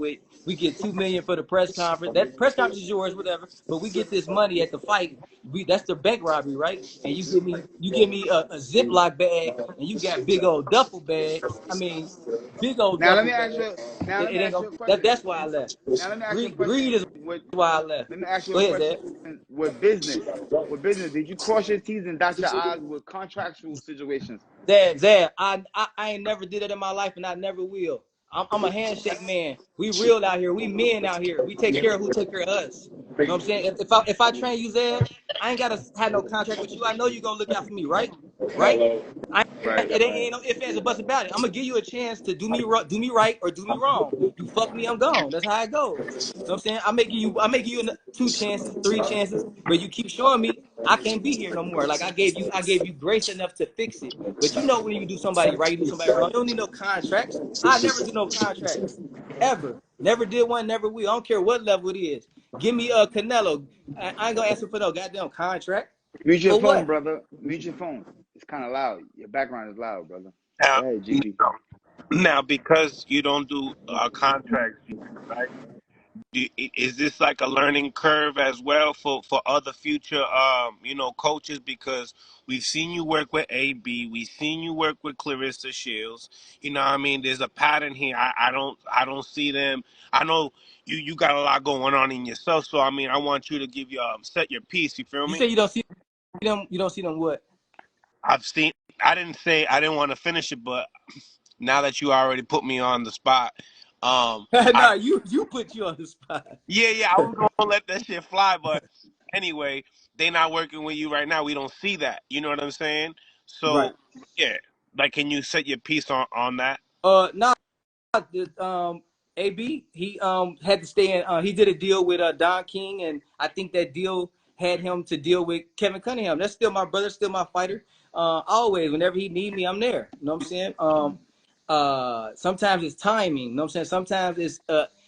with. We get $2 million for the press conference. That press conference is yours, whatever. But we get this money at the fight. That's the bank robbery, right? And you give me a Ziploc bag, and you got big old duffel bags. I mean, big old Now let duffel me ask bags. you. Now let me It ain't ask gonna. you a question. That's why I left. Now let me ask you a Greed is question. With why I left. let me ask you Go a ahead, question. Zach. With business, did you cross your T's and dot your I's with contractual situations? Zab, I ain't never did it in my life, and I never will. I'm a handshake man. We real out here. We men out here. We take care of who take care of us. You know what I'm saying? If I train you, Zab, I ain't gotta have no contract with you. I know you gonna look out for me, right? Right? Right. It ain't no ifs, ands, or buts about it. I'm gonna give you a chance to do me right or do me wrong. You fuck me, I'm gone. That's how it goes. You know what I'm saying? I'm making you 2 chances, 3 chances, but you keep showing me I can't be here no more. Like I gave you grace enough to fix it. But you know when you do somebody right, you do somebody wrong. You don't need no contracts. I never do no contracts. Ever. Never did one, never will. I don't care what level it is. Give me a Canelo. I ain't gonna ask for no goddamn contract. Mute your For phone, what? brother. Mute your phone. It's kind of loud. Your background is loud, brother. Now, Go ahead, GP. now because you don't do contracts, right? Is this like a learning curve as well for other future coaches? Because we've seen you work with AB, we've seen you work with Clarissa Shields. You know what I mean? There's a pattern here. I don't see them. I know you got a lot going on in yourself, so I mean I want you to give you set your piece. You feel You me? say you don't see them. You don't see them what? I've seen. I didn't want to finish it, but now that you already put me on the spot, No, you put you on the spot. yeah, I was gonna let that shit fly, but anyway, they not working with you right now. We don't see that. You know what I'm saying? Right. So yeah, like, can you set your piece on that? No, AB he had to stay in. He did a deal with Don King, and I think that deal had him to deal with Kevin Cunningham. That's still my brother, still my fighter. Always, whenever he need me, I'm there. You know what I'm saying? Sometimes it's timing. You know what I'm saying?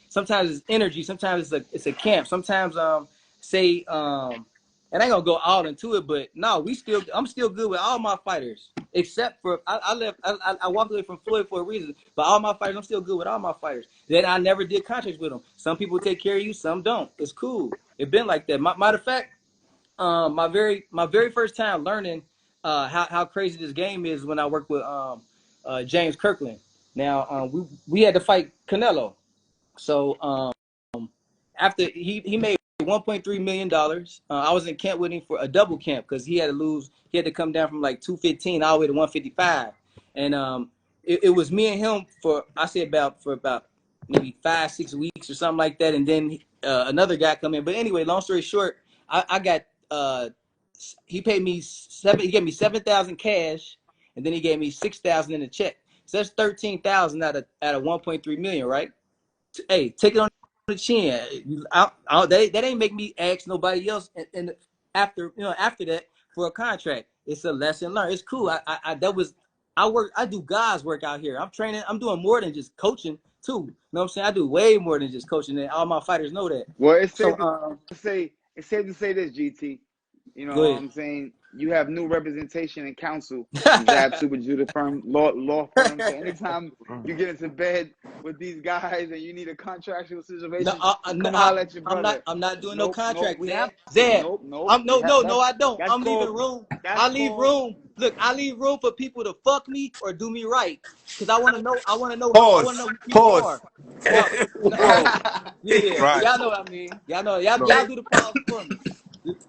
Sometimes it's energy. Sometimes it's a camp. Sometimes say and I ain't gonna go all into it, but no, I'm still good with all my fighters, except for I walked away from Floyd for a reason. But all my fighters, I'm still good with all my fighters. Then I never did contracts with them. Some people take care of you, some don't. It's cool. It's been like that. Matter of fact, my very first time learning how crazy this game is when I worked with James Kirkland. Now we had to fight Canelo. So after he made $1.3 million, I was in camp with him for a double camp because he had to lose. He had to come down from like 215 all the way to 155, and it was me and him for about maybe 5-6 weeks or something like that, and then another guy come in. But anyway, long story short, I got he paid me he gave me 7,000 cash, and then he gave me 6,000 in a check. So that's 13,000 out of 1.3 million, right? Hey, take it on the chin. That ain't make me ask nobody else. And after that for a contract, it's a lesson learned. It's cool. I do God's work out here. I'm training. I'm doing more than just coaching too. You know what I'm saying? I do way more than just coaching, and all my fighters know that. Well, it's So safe to say this, GT. You know go what ahead. I'm saying? You have new representation and counsel in Zab Judah firm, law firm. So anytime you get into bed with these guys and you need a contractual No, situation, come holler at your brother. I'm not doing no Nope. contract, We Zab. have Zab, nope. no, I don't. That's I'm leaving called room. that's I leave called room. Look, I leave room for people to fuck me or do me right, cause I want to know. I want to know Pause. who people Pause. are. No, yeah, Right. y'all know what I mean. No. Y'all do the pause for me.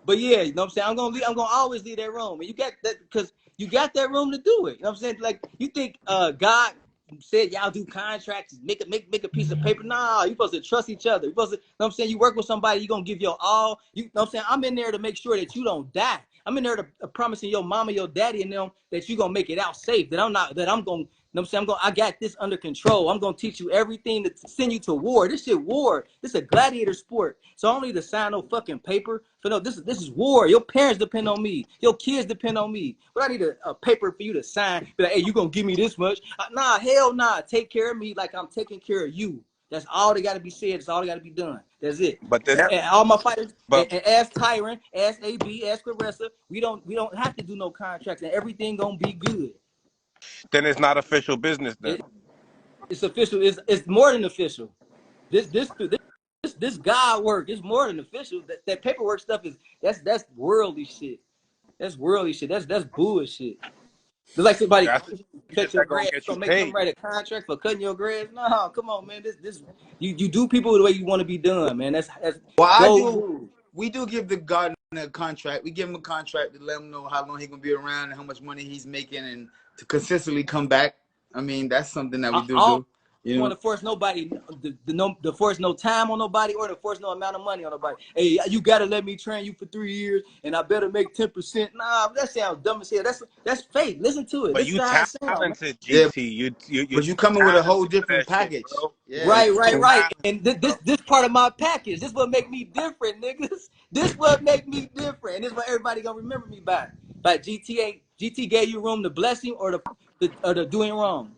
But yeah, you know what I'm saying. I'm gonna always leave that room, and you got that because you got that room to do it. You know what I'm saying? Like you think God said y'all do contracts, make a piece of paper. Nah, you supposed to trust each other. You supposed to, you know what I'm saying? You work with somebody, you gonna give your all. You know what I'm saying? I'm in there to make sure that you don't die. I'm in there to promising your mama, your daddy, and them that you gonna make it out safe. That I'm gonna, you know what I'm saying? I got this under control. I'm gonna teach you everything to send you to war. This shit war. This is a gladiator sport. So I don't need to sign no fucking paper. For no, this is war. Your parents depend on me. Your kids depend on me. But I need a paper for you to sign. Be like, hey, you gonna give me this much? Nah, hell nah. Take care of me like I'm taking care of you. That's all that got to be said. That's all that got to be done. That's it. But this, And all my fighters, but and ask Tyron, ask AB, ask Clarissa. We don't have to do no contracts, and everything gonna be good. then it's not official business then. It's official. It's more than official. this God work. It's more than official. That paperwork stuff is that's worldly shit. That's worldly shit. That's bullshit. It's like somebody That's the shit cut your that gonna grass, get you gonna make them paid. write a contract for cutting your grass. No, come on, man. This you do people the way you want to be done, man. That's Well, gold rule. we do give the gardener a contract. We give him a contract to let him know how long he's gonna be around and how much money he's making, and to consistently come back. I mean, that's something that we I do. don't want to force nobody, to force no time on nobody or to force no amount of money on nobody. Hey, you gotta let me train you for 3 years and I better make 10%. Nah, that sounds dumb as hell. That's fake. Listen to it. But Listen you to how it sounds, man. talented, Yeah, GT. You but you too coming with a whole talented for different that shit, package. bro. Yeah, Right, You right, too right. talented, And bro. this part of my package. This what make me different, niggas. This what make me different. And this what everybody gonna remember me by. Like GT gave you room to bless him or the doing wrong.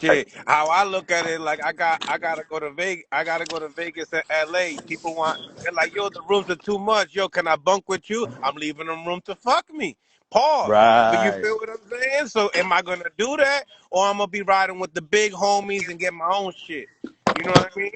Shit, how I look at it, like I gotta go to Vegas. I gotta go to Vegas and LA. People they're like, yo, the rooms are too much. Yo, can I bunk with you? I'm leaving them room to fuck me. Pause. But you right. feel what I'm saying? So am I gonna do that, or I'm gonna be riding with the big homies and get my own shit? You know what I mean?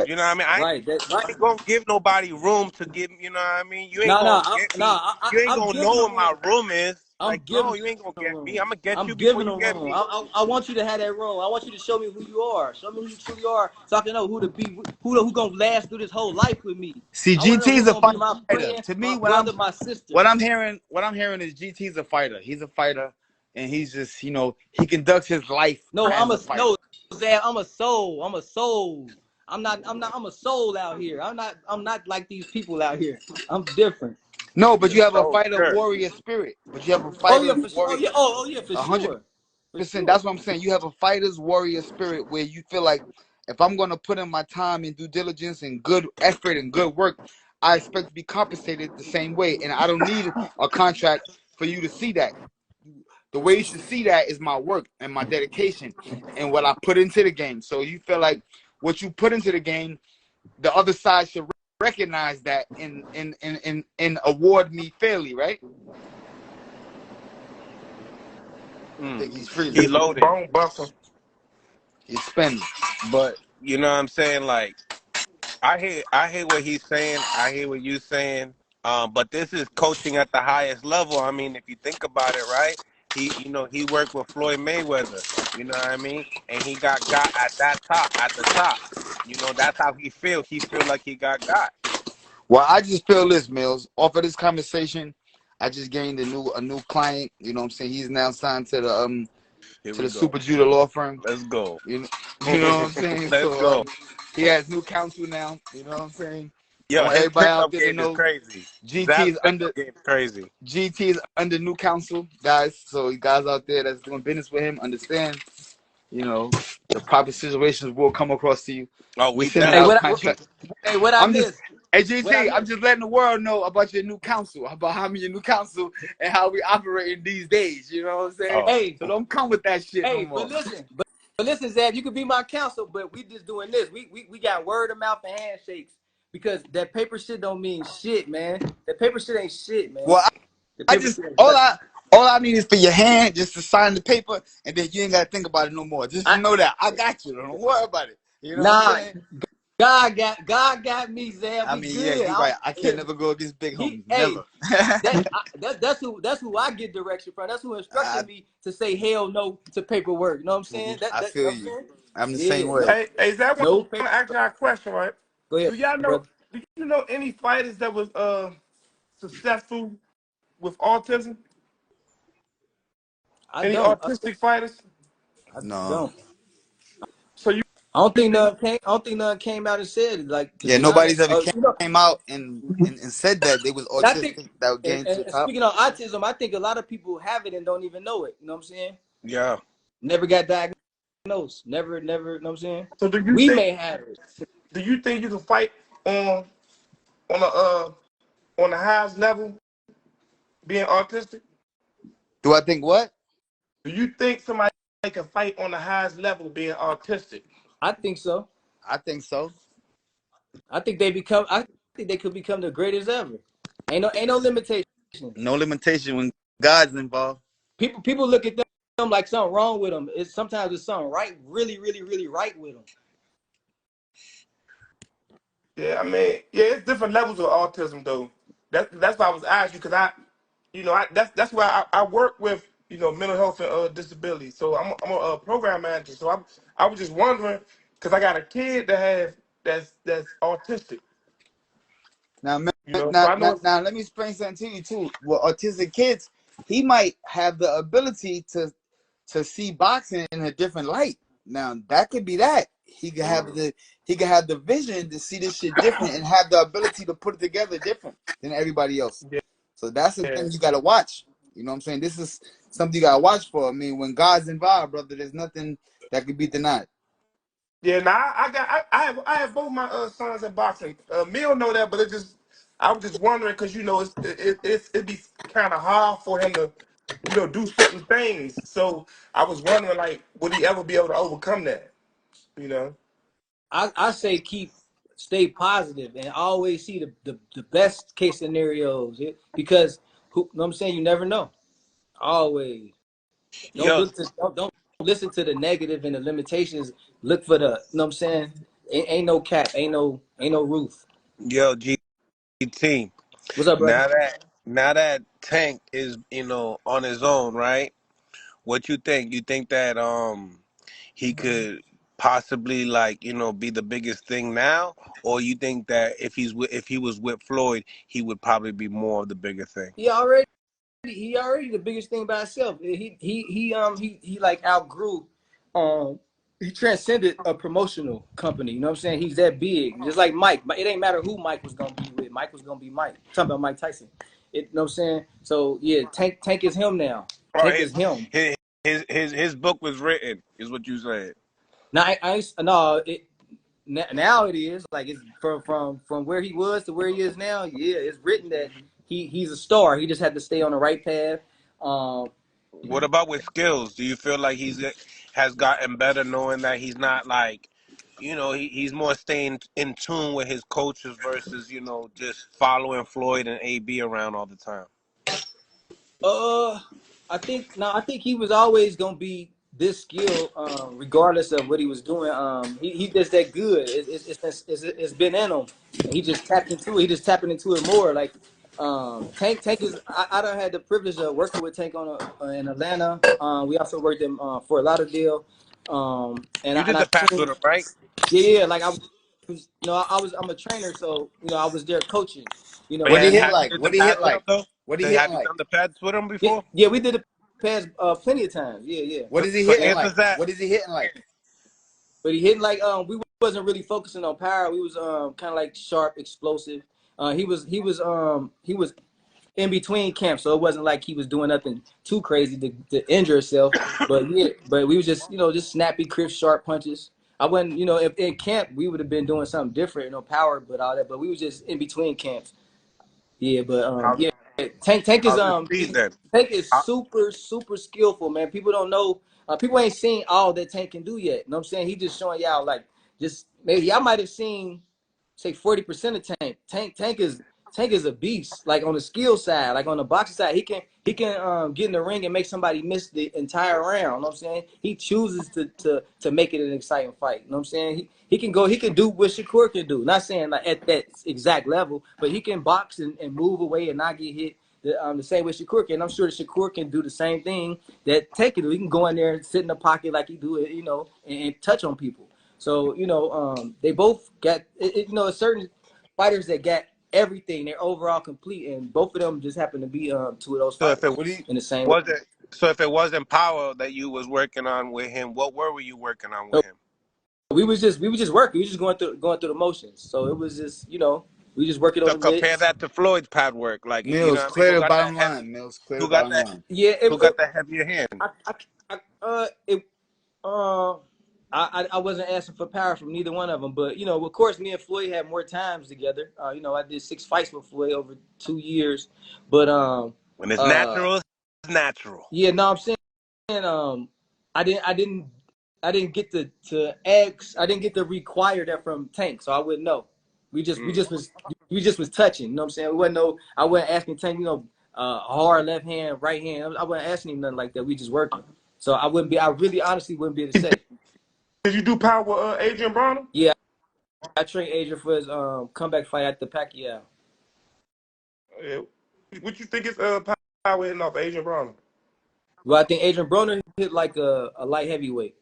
You know what I Facts. mean? Right. That I right. ain't gonna give nobody room to give. You know what I mean? You ain't No, gonna no, get no. me. You ain't I'm gonna giving know them what my room. room is. I'm Like, no, giving you ain't gonna them get me. room. I'm gonna get I'm you before giving you them get room. me. I want you to have that room. I want you to show me who you are. Show me who you truly are, so I can know who to be, who gonna last through this whole life with me. See, I want to know GT who is a gonna be my fighter. friend, To me, my brother, my sister. what I'm hearing is GT's a fighter. He's a fighter, and he's just, he conducts his life No, as a fighter. Zab, I'm a soul. I'm a soul. I'm a soul out here. I'm not like these people out here. I'm different. No, but you have a Oh, fighter sure. warrior spirit. But you have a Oh yeah, fighter's for sure. Oh warrior yeah. Oh yeah, for 100%. sure. For That's sure. what I'm saying. You have a fighter's warrior spirit where you feel like if I'm gonna put in my time and due diligence and good effort and good work, I expect to be compensated the same way. And I don't need a contract for you to see that. The way you should see that is my work and my dedication and what I put into the game. So you feel like what you put into the game, the other side should recognize that and award me fairly, right? I think he's He freezing. loaded. Bone busting. He's spending. But you know what I'm saying? Like I hear what he's saying. I hear what you're saying. But this is coaching at the highest level. I mean, if you think about it, right? He worked with Floyd Mayweather. You know what I mean? And he got at that top, at the top. That's how he feel. He feel like he got. Well, I just feel this, Mills. Off of this conversation, I just gained a new client. You know what I'm saying? He's now signed Here to we the go. Super Judah law firm. Let's go. You know what I'm saying? Let's So go. he has new counsel now. You know what I'm saying? I Yo, want his everybody out pickup there to game is know crazy. GT Zab's is under pickup game is crazy. GT is under new counsel, guys. So you guys out there that's doing business with him, understand, the proper situations will come across to you. Oh, We we sending Hey, out definitely. contracts. what I I'm just miss? Hey What I GT, I'm miss? just letting the world know about your new counsel, about how your new counsel and how we operating these days. You know what I'm saying? Oh, Hey, So don't come with that shit no hey, but more. listen, Zab, you could be my counsel, but we just doing this. We got word of mouth and handshakes because that paper shit don't mean shit, man. That paper shit ain't shit, man. Well, The I paper just shit ain't all shit. I need is for your hand just to sign the paper, and then you ain't gotta think about it no more. Just I, know that I got you. Don't worry about it. You know what I'm nah, saying? God got me, Zab. I We mean, yeah, good. you're right. I can't never go against big homies. Hey, Never. that's who I get direction from. That's who I instructed me to say hell no to paperwork. You know what I'm saying? I You feel know what I'm you. saying? I'm the same Yeah, way. Hey, Zach, I want no paper. to ask y'all a question, right? Go ahead, Do y'all know? brother. Do you know any fighters that was successful with autism? I Any don't. autistic fighters? I No. don't. So you I don't you think think none came. I don't think none came out and said it. Like to Yeah, be nobody's honest, ever came out and said that they was and I think, autistic that would gain to the and top. speaking of autism, I think a lot of people have it and don't even know it. You know what I'm saying? yeah. Never got diagnosed. Never. You know what I'm saying? so? Do you We think? may have it. Do you think you can fight on on a on the highest level being autistic? Do I think what? Do you think somebody can fight on the highest level being autistic? I think so. I think so. I think they become. I think they could become the greatest ever. Ain't no limitation. No limitation when God's involved. People look at them like something wrong with them. Sometimes it's something right, really, really, really right with them. Yeah, I mean, yeah, it's different levels of autism though. That's why I was asking you because that's why I work with mental health and disability. So I'm a program manager. So I was just wondering because I got a kid that's autistic. Now, So I know it's now, let me explain something to you too. With autistic kids, he might have the ability to see boxing in a different light. Now, that could be that he could have the vision to see this shit different and have the ability to put it together different than everybody else. yeah, So that's the yeah. thing you gotta watch. You know what I'm saying? This is something you gotta watch for. I mean, when God's involved, brother, there's nothing that could be denied. Yeah, now I have both my sons in boxing. Mill know that, but I was just wondering because it'd be kind of hard for him to do certain things. So I was wondering like, would he ever be able to overcome that? You know? I say stay positive and always see the best case scenarios because you know what I'm saying, you never know. Always don't Yo, look to don't listen to the negative and the limitations. Look for the you know what I'm saying. Ain't no cap, ain't no roof. yo, GT. What's up, brother? Now that Tank is on his own, right? What you think? You think that he could possibly like be the biggest thing now, or you think that if he was with Floyd, he would probably be more of the bigger thing? He already the biggest thing by himself. He like outgrew he transcended a promotional company. You know what I'm saying? He's that big. Just like Mike. But it ain't matter who Mike was gonna be with. Mike was gonna be Mike. I'm talking about Mike Tyson. You know what I'm saying? So yeah, Tank is him now. Or Tank is him. his book was written, is what you said. Now no now it is like it's from where he was to where he is now. Yeah, it's written that he's a star. He just had to stay on the right path. Um, What about with skills? Do you feel like has gotten better knowing that he's not like, he's more staying in tune with his coaches versus, just following Floyd and AB around all the time? Uh, I think he was always gonna be this skilled, regardless of what he was doing. He just that good. It's been in him, and he just tapped into it. He just tapping into it more. Like, Tank is. I done had the privilege of working with Tank in Atlanta. We also worked in Fort Lauderdale. And You I and did I the pads seen, with him, right? yeah, like I was, I'm a trainer, so I was there coaching. But What he hit have you like? did the What he hit pads with him like? though? What he Have hitting you like? done the pads with him Yeah, before? yeah, we did the pass plenty of times. Yeah, yeah. What is he So hitting like? answers that. What is he hitting like? But he hitting like we wasn't really focusing on power. We was kind of like sharp, explosive. He was in between camps, so it wasn't like he was doing nothing too crazy to injure himself. But yeah, but we was just snappy, crisp, sharp punches. I wasn't, if in camp we would have been doing something different, power, but all that. But we was just in between camps. Yeah, but How's yeah, Tank is how's the speed then? Tank is How, super super skillful, man. People don't know. People ain't seen all that Tank can do yet. You know what I'm saying? He just showing y'all like just maybe y'all might have seen say 40% of Tank. Tank is a beast. Like on the skill side, like on the boxing side, he can get in the ring and make somebody miss the entire round. You know what I'm saying? He chooses to make it an exciting fight. You know what I'm saying? He can do what Shakur can do. Not saying like at that exact level, but he can box and move away and not get hit the same way Shakur can. I'm sure that Shakur can do the same thing that Tank can do. He can go in there and sit in the pocket like he do it, and touch on people. So they both got certain fighters that got everything. They're overall complete, and both of them just happen to be two of those so if it fighters What do you? in the same way. wasn't so if it wasn't power that you was working on with him, what were you working on So with him? we was just working. We was just going through the motions. So it was just we just working on So the compare mitts. that to Floyd's pad work. Like, Mills, what I mean? clear the bottom line. Mills, clear the Who got bottom that line. Yeah, who got the heavier hand? it uh I wasn't asking for power from neither one of them, but of course, me and Floyd had more times together. I did 6 fights with Floyd over 2 years, but When it's uh natural, it's natural. yeah, no, I'm saying I didn't I didn't I didn't get to ask. I didn't get to require that from Tank, so I wouldn't know. We just we Mm. just was we just was touching. You know what I'm saying? We wasn't no. I wasn't asking Tank. Hard left hand, right hand. I wasn't asking him nothing like that. We just working. So I wouldn't be. I really honestly wouldn't be able to say. Did you do power with Adrian Broner? Yeah, I trained Adrian for his comeback fight at the Pacquiao. Yeah. What you think is power hitting off Adrian Broner? Well, I think Adrian Broner hit like a light heavyweight.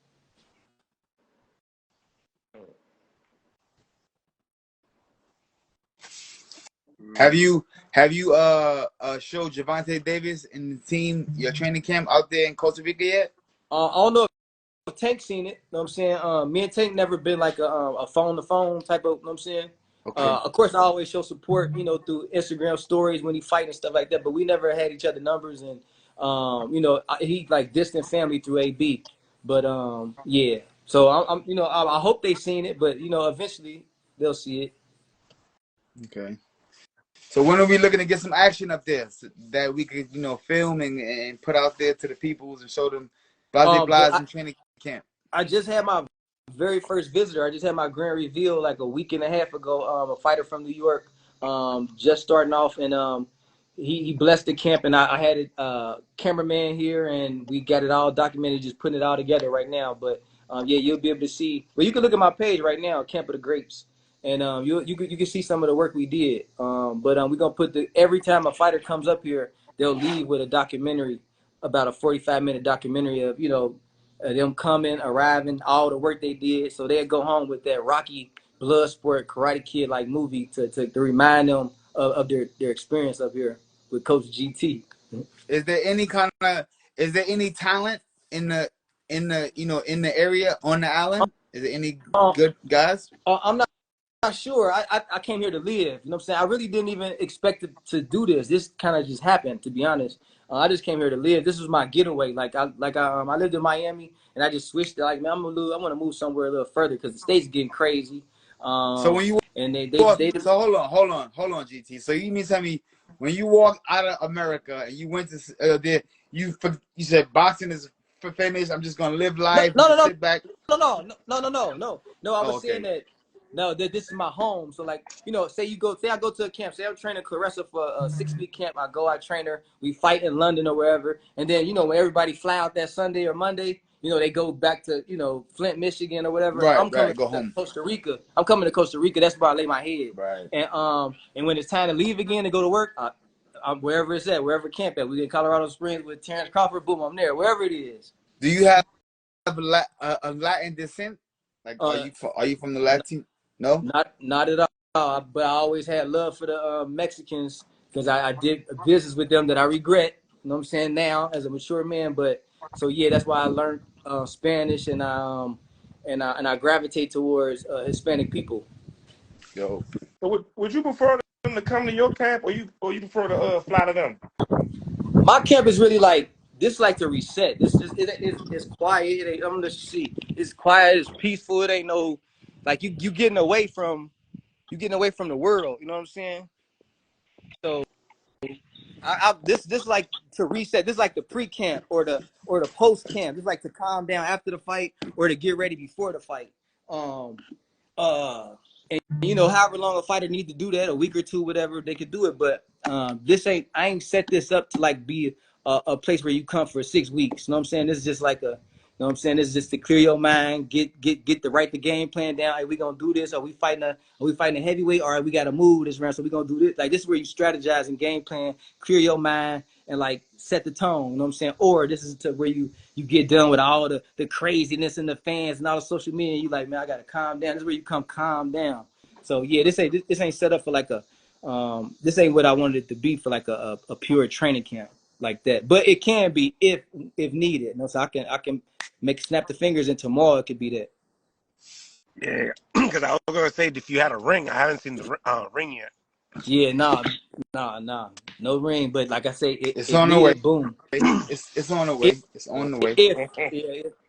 Have you showed Javante Davis and the team your training camp out there in Costa Rica yet? I don't know if Tank seen it. You know what I'm saying? Me and Tank never been like a phone to phone type of. You know what I'm saying? Okay. Of course, I always show support, through Instagram stories when he fight and stuff like that. But we never had each other numbers, and he like distant family through AB. But yeah. So I hope they seen it, but eventually they'll see it. Okay. So when are we looking to get some action up there so that we could, film and put out there to the peoples and show them Blase But Blase and training camp? I just had my very first visitor. I just had my grand reveal like a week and a half ago. A fighter from New York, just starting off, and he blessed the camp, and I had a cameraman here, and we got it all documented, just putting it all together right now. But yeah, you'll be able to see. Well, you can look at my page right now, Camp of the Grapes, and you can see some of the work we did. But we're gonna put every time a fighter comes up here, they'll leave with a documentary, about a 45-minute documentary of them coming, arriving, all the work they did. So they'll go home with that Rocky Bloodsport Karate Kid like movie to remind them of their experience up here with Coach GT. Is there any talent in the area on the island? Is there any Um, good guys? I'm not sure. I came here to live. You know what I'm saying? I really didn't even expect to do this. This kind of just happened, to be honest. I just came here to live. This was my getaway. I lived in Miami, and I just switched it. Like, man, I want to move somewhere a little further because the state's getting crazy. So when you And so hold on, GT. So you mean tell me when you walked out of America and you went to there, you said boxing is finished. I'm just gonna live no life and no no just no sit back. no. I Oh, was saying okay. that. No, that this is my home. So like, say I go to a camp. Say I'm training Clarissa for a 6-week camp. I go, I train her. We fight in London or wherever. And then when everybody fly out that Sunday or Monday, they go back to Flint, Michigan or whatever. I'm coming Right. Go to home. Costa Rica. I'm coming to Costa Rica. That's where I lay my head. Right. And when it's time to leave again and go to work, I'm wherever it's at, wherever camp at. We in Colorado Springs with Terrence Crawford. Boom, I'm there. Wherever it is. Do you have a Latin descent? Like, Uh, are you from the Latin? No. Not at all. But I always had love for the Mexicans because I did business with them that I regret. You know what I'm saying now as a mature man. But so yeah, that's why I learned Spanish and I gravitate towards Hispanic people. Yo. So would you prefer them to come to your camp, or you prefer to fly to them? My camp is really like this, like to reset. This is it's quiet. I'm gonna see. It's quiet. It's peaceful. It ain't no like you getting away from the world. You know what I'm saying? So this like to reset. This is like the pre-camp or the post-camp. This is like to calm down after the fight or to get ready before the fight. Um, and however long a fighter need to do that, a week or two, whatever, they could do it. But I ain't set this up to like be a place where you come for 6 weeks. You know what I'm saying? This is just like this is just to clear your mind, get the game plan down. Hey, we gonna do this. Are we fighting a heavyweight? All right, we gotta move this round, so we gonna do this. Like, this is where you strategize and game plan, clear your mind, and like set the tone. You know what I'm saying? Or this is to where you get done with all the craziness and the fans and all the social media. And you like, man, I gotta calm down. This is where you come calm down. So yeah, this ain't set up for like this ain't what I wanted it to be for like a pure training camp like that. But it can be if needed. So I can snap the fingers and tomorrow it could be that. Yeah, because I was gonna say if you had a ring, I haven't seen the ring yet. Yeah, nah, no ring. But like I say, It's if on the way. needed, boom. It's on the If way. It's on the way.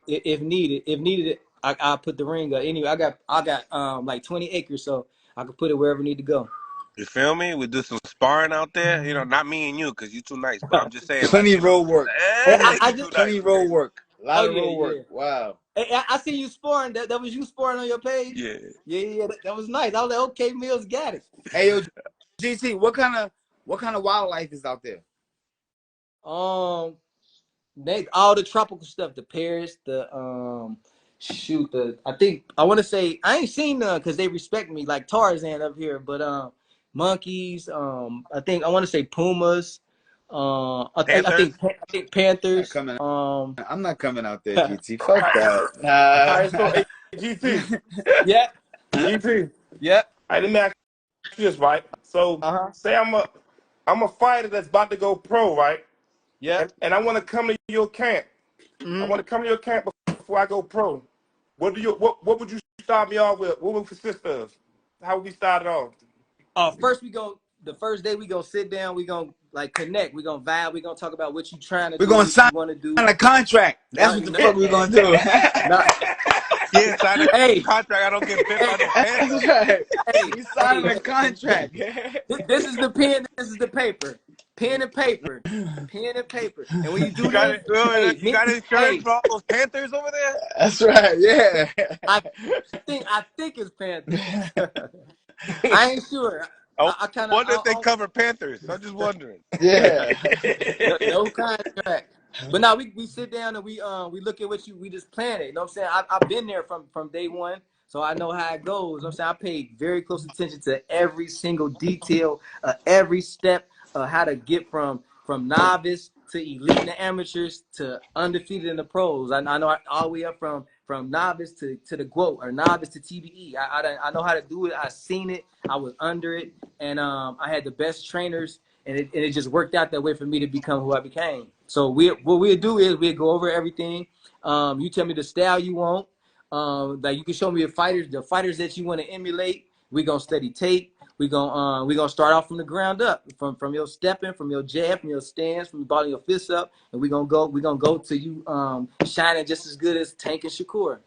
if needed, I put the ring up. Anyway, I got like 20 acres, so I could put it wherever it need to go. You feel me? We do some sparring out there. Not me and you, because you too nice. But I'm just saying, like, Plenty of road work. I you just too nice. Plenty of road work. A lot oh of road yeah. work. Wow. Hey, I see you sparring. That was you sparring on your page. Yeah. Yeah. That was nice. I was like, okay, Mills got it. Hey, yo, GT, what kind of wildlife is out there? All the tropical stuff, the pears, the Shoot, I think I want to say I ain't seen none because they respect me like Tarzan up here, but monkeys. I think I want to say pumas. Panthers. I think panthers. Coming. I'm not coming out there, GT. Fuck All right, so that. hey, GT, Yeah, GT. yeah, All right, let me ask you this, right? So uh-huh, say I'm a fighter that's about to go pro, right? yeah. And I want to come to your camp. I Mm-hmm. want to come to your camp before I go pro. What would you start me off with? What would it consist of? How would we start it off? First the first day we gonna sit down, we gonna like connect, we gonna vibe, we gonna talk about what you trying to We're do, gonna what you sign want to do. a contract. That's Not, what the not, fuck we're gonna do. not, Yeah, sign a hey, contract. I don't get bit by no panther. That's right. hey, We signing hey. a contract. This is the pen. This is the paper. Pen and paper. Pen and paper. And when you You do got this, it. hey, You got insurance hey, for all those panthers over there? That's right. Yeah. I think it's Panthers. I ain't sure. I I kind wonder if they of cover panthers. I'm just wondering. Yeah. no contract. But now we sit down and we look at what we just plan it. You know what I'm saying? I've been there from day one, so I know how it goes. You know what I'm saying? I paid very close attention to every single detail, every step, how to get from novice to elite in the amateurs to undefeated in the pros. I know all the way up from novice to the GOAT or novice to TBE. I know how to do it. I seen it. I was under it, and I had the best trainers. And it just worked out that way for me to become who I became. So what we'll do is we'll go over everything. You tell me the style you want. Like you can show me the fighters that you want to emulate. We're gonna study tape. We're gonna start off from the ground up, from your stepping, from your jab, from your stance, from balling your fists up, and we're gonna go till you shining just as good as Tank and Shakur.